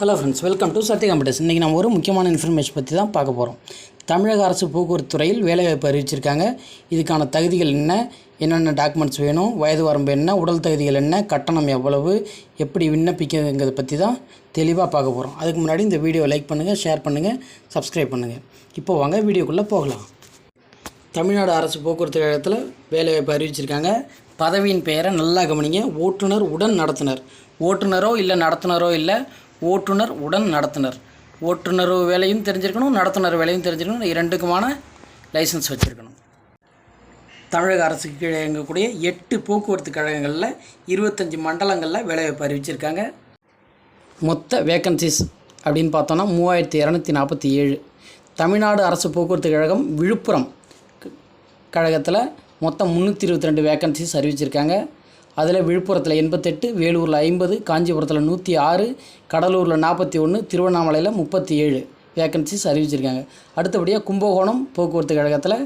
Hello friends, welcome to Sathya computers. இன்றைக்கி நம்ம ஒரு முக்கியமான இன்ஃபர்மேஷன் பற்றி தான் பார்க்க போகிறோம். தமிழக அரசு போக்குவரத்து துறையில் வேலைவாய்ப்பு அறிவிச்சிருக்காங்க. இதுக்கான தகுதிகள் என்ன, என்னென்ன டாக்குமெண்ட்ஸ் வேணும், வயது வரம்பு என்ன, உடல் தகுதிகள் என்ன, கட்டணம் எவ்வளவு, எப்படி விண்ணப்பிக்கிறதுங்கிறத பற்றி தான் தெளிவாக பார்க்க போகிறோம். அதுக்கு முன்னாடி இந்த வீடியோவை லைக் பண்ணுங்கள், ஷேர் பண்ணுங்கள், சப்ஸ்கிரைப் பண்ணுங்கள். இப்போ வாங்க வீடியோக்குள்ளே போகலாம். தமிழ்நாடு அரசு போக்குவரத்து கழகத்தில் வேலைவாய்ப்பு அறிவிச்சிருக்காங்க. பதவியின் பெயரை நல்லா கவனிங்க. ஓட்டுநர் உடன் நடத்துனர். ஓட்டுநரோ இல்லை நடத்துனரோ இல்லை, ஓட்டுநர் உடன் நடத்துனர். ஓட்டுநர் வேலையும் தெரிஞ்சிருக்கணும், நடத்துனர் வேலையும் தெரிஞ்சிருக்கணும். இரண்டுக்குமான லைசன்ஸ் வச்சுருக்கணும். தமிழக அரசுக்கு கீழே இயங்கக்கூடிய 8 போக்குவரத்து கழகங்களில் 25 மண்டலங்களில் வேலைவாய்ப்பு அறிவிச்சிருக்காங்க. மொத்த வேக்கன்சிஸ் அப்படின்னு பார்த்தோன்னா 3247. தமிழ்நாடு அரசு போக்குவரத்து கழகம் விழுப்புரம் கழகத்தில் மொத்தம் 322 வேக்கன்சிஸ் அறிவிச்சிருக்காங்க. அதில் விழுப்புரத்தில் 88, வேலூரில் 50, காஞ்சிபுரத்தில் 106, கடலூரில் 41, திருவண்ணாமலையில் 37 வேக்கன்சிஸ் அறிவிச்சிருக்காங்க. அடுத்தபடியாக கும்பகோணம் போக்குவரத்து கழகத்தில்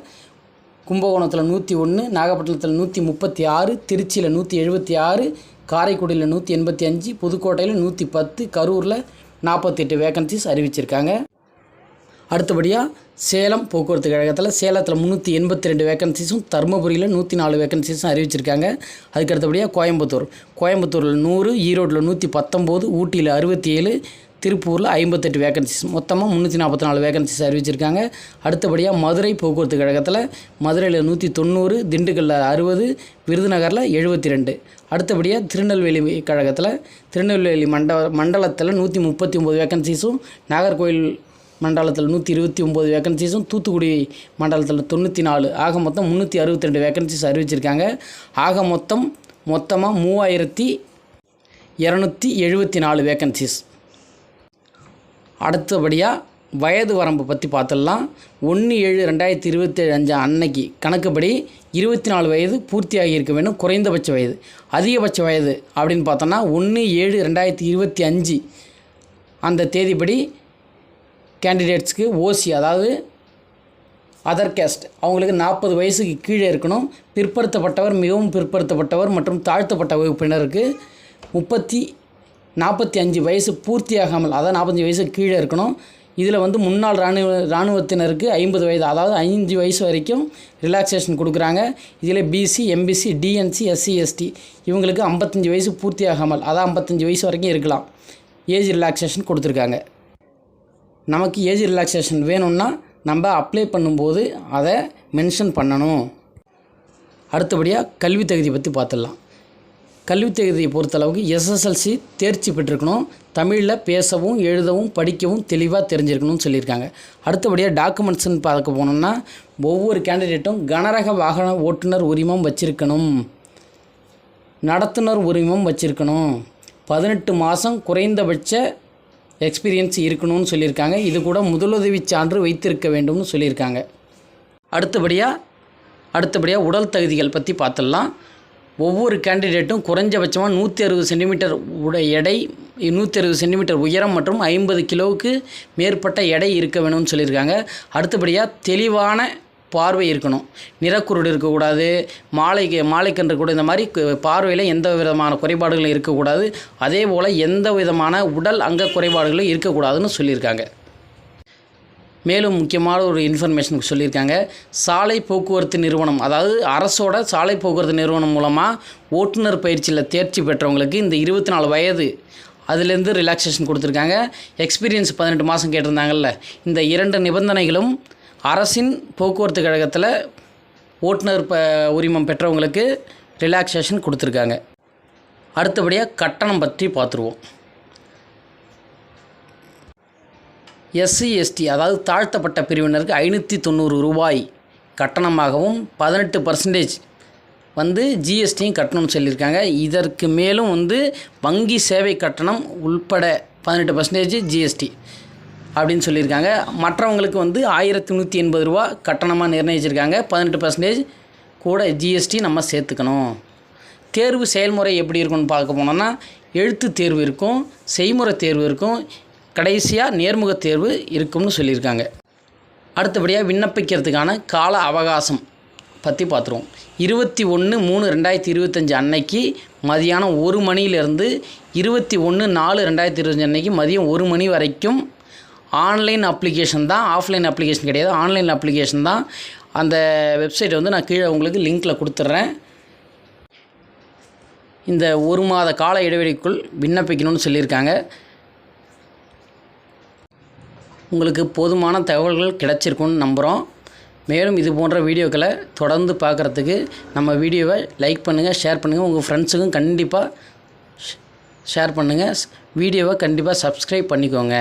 கும்பகோணத்தில் 101, நாகப்பட்டினத்தில் 136, திருச்சியில் 176, காரைக்குடியில் 185, புதுக்கோட்டையில் 110, கரூரில் 48 வேக்கன்சிஸ் அறிவிச்சிருக்காங்க. அடுத்தபடியாக சேலம் போக்குவரத்து கழகத்தில் சேலத்தில் 382 வேக்கன்சிஸும், தருமபுரியில் 104 வேக்கன்சிஸும் அறிவிச்சிருக்காங்க. அதுக்கு அடுத்தபடியாக கோயம்புத்தூரில் 100, ஈரோட்டில் 119, ஊட்டியில் 67, திருப்பூரில் 58 வேக்கன்சிஸ், மொத்தமாக 344 வேக்கன்சிஸ் அறிவிச்சிருக்காங்க. அடுத்தபடியாக மதுரை போக்குவரத்து கழகத்தில் மதுரையில் 190, திண்டுக்கல்லில் 60, விருதுநகரில் 72. அடுத்தபடியாக திருநெல்வேலி கழகத்தில் திருநெல்வேலி மண்டலத்தில் 139 வேக்கன்சிஸும், நாகர்கோவில் மண்டலத்தில் 129 வேக்கன்சிஸும், தூத்துக்குடி மண்டலத்தில் 94, ஆக மொத்தம் 362 வேக்கன்சிஸ் அறிவிச்சிருக்காங்க. ஆக மொத்தமாக 3274 வேக்கன்சிஸ். அடுத்தபடியாக வயது வரம்பு பற்றி பார்த்துடலாம். 1/7/2025 அன்னைக்கு கணக்குப்படி 24 வயது பூர்த்தியாகி இருக்க வேண்டும் குறைந்தபட்ச வயது. அதிகபட்ச வயது அப்படின்னு பார்த்தோன்னா 1/7/2025 அந்த தேதிப்படி கேண்டிடேட்ஸ்க்கு ஓசி, அதாவது அதர் கேஸ்ட், அவங்களுக்கு 40 வயசுக்கு கீழே இருக்கணும். பிற்படுத்தப்பட்டவர், மிகவும் பிற்படுத்தப்பட்டவர் மற்றும் தாழ்த்தப்பட்ட வகுப்பினருக்கு 45 வயசு பூர்த்தியாகாமல், அதாவது 45 வயசுக்கு கீழே இருக்கணும். இதில் முன்னாள் இராணுவத்தினருக்கு 50 வயது, அதாவது 5 வயசு வரைக்கும் ரிலாக்ஸேஷன் கொடுக்குறாங்க. இதில் BC, MBC, DNC, SC, ST இவங்களுக்கு 55 வயசு பூர்த்தியாகாமல், அதாவது 55 வயசு வரைக்கும் இருக்கலாம், ஏஜ் ரிலாக்ஸேஷன் கொடுத்துருக்காங்க. நமக்கு ஏஜ் ரிலாக்ஸேஷன் வேணும்னா நம்ம அப்ளை பண்ணும்போது அதை மென்ஷன் பண்ணணும். அடுத்தபடியாக கல்வி தகுதி பற்றி பார்த்துடலாம். கல்வி தகுதியை பொறுத்தளவுக்கு எஸ்எஸ்எல்சி தேர்ச்சி பெற்றிருக்கணும். தமிழில் பேசவும் எழுதவும் படிக்கவும் தெளிவாக தெரிஞ்சிருக்கணும்னு சொல்லியிருக்காங்க. அடுத்தபடியாக டாக்குமெண்ட்ஸ்ன்னு பார்க்க போனோம்னா ஒவ்வொரு கேண்டிடேட்டும் கனரக வாகன ஓட்டுநர் உரிமம் வச்சுருக்கணும், நடத்துனர் உரிமம் வச்சுருக்கணும், 18 மாதம் குறைந்தபட்ச எக்ஸ்பீரியன்ஸ் இருக்கணும்னு சொல்லியிருக்காங்க. இது கூட முதலுதவி சான்று வைத்திருக்க வேண்டும்னு சொல்லியிருக்காங்க. அடுத்தபடியாக உடல் தகுதிகள் பற்றி பார்த்துடலாம். ஒவ்வொரு கேண்டிடேட்டும் குறைஞ்சபட்சமாக 160 சென்டிமீட்டர் எடை, 160 சென்டிமீட்டர் உயரம் மற்றும் 50 கிலோவுக்கு மேற்பட்ட எடை இருக்க வேணும்னு சொல்லியிருக்காங்க. அடுத்தபடியாக தெளிவான பார்வை இருக்கணும், நிறக்குருடு இருக்கக்கூடாது, மாலைக்கன்று கூட இந்த மாதிரி பார்வையில் எந்த விதமான குறைபாடுகளும் இருக்கக்கூடாது. அதே போல் எந்த விதமான உடல் அங்க குறைபாடுகளும் இருக்கக்கூடாதுன்னு சொல்லியிருக்காங்க. மேலும் முக்கியமான ஒரு இன்ஃபர்மேஷனுக்கு சொல்லியிருக்காங்க. சாலை போக்குவரத்து நிறுவனம், அதாவது அரசோட சாலை போக்குவரத்து நிறுவனம் மூலமாக ஓட்டுநர் பயிற்சியில் தேர்ச்சி பெற்றவங்களுக்கு இந்த 24 வயது அதுலேருந்து ரிலாக்ஸேஷன் கொடுத்துருக்காங்க. எக்ஸ்பீரியன்ஸ் 18 மாதம் கேட்டிருந்தாங்கல்ல, இந்த 2 நிபந்தனைகளும் அரசின் போக்குவரத்து கழகத்தில் ஓட்டுநர் உரிமம் பெற்றவங்களுக்கு ரிலாக்ஸேஷன் கொடுத்துருக்காங்க. அடுத்தபடியாக கட்டணம் பற்றி பார்த்துருவோம். எஸ்சி, எஸ்டி, அதாவது தாழ்த்தப்பட்ட பிரிவினருக்கு 590 ரூபாய் கட்டணமாகவும் 18% ஜிஎஸ்டியும் கட்டணம்னு சொல்லியிருக்காங்க. இதற்கு மேலும் வங்கி சேவை கட்டணம் உள்பட 18% ஜிஎஸ்டி அப்படின்னு சொல்லியிருக்காங்க. மற்றவங்களுக்கு 1180 ரூபா கட்டணமாக நிர்ணயிச்சிருக்காங்க. 18% கூட ஜிஎஸ்டி நம்ம சேர்த்துக்கணும். தேர்வு செயல்முறை எப்படி இருக்குன்னு பார்க்க போனோம்னா எழுத்து தேர்வு இருக்கும், செய்முறை தேர்வு இருக்கும், கடைசியாக நேர்முக தேர்வு இருக்கும்னு சொல்லியிருக்காங்க. அடுத்தபடியாக விண்ணப்பிக்கிறதுக்கான கால அவகாசம் பற்றி பார்த்துருவோம். 21/3/2025 அன்னைக்கு மதியானம் 1 மணியிலேருந்து 21/4/2025 அன்னைக்கு மதியம் 1 மணி வரைக்கும் ஆன்லைன் அப்ளிகேஷன் தான், ஆஃப்லைன் அப்ளிகேஷன் கிடையாது. ஆன்லைன் அப்ளிகேஷன் தான். அந்த வெப்சைட்டை வந்து நான் கீழே உங்களுக்கு லிங்க்கில் கொடுத்துட்றேன். இந்த 1 மாத கால இடைவெளிக்குள் விண்ணப்பிக்கணும்னு சொல்லியிருக்காங்க. உங்களுக்கு போதுமான தகவல்கள் கிடைச்சிருக்குன்னு நம்புகிறோம். மேலும் இது போன்ற வீடியோக்களை தொடர்ந்து பார்க்குறதுக்கு நம்ம வீடியோவை லைக் பண்ணுங்கள், ஷேர் பண்ணுங்கள். உங்கள் ஃப்ரெண்ட்ஸுக்கும் கண்டிப்பாக ஷேர் பண்ணுங்கள். வீடியோவை கண்டிப்பாக சப்ஸ்கிரைப் பண்ணிக்கோங்க.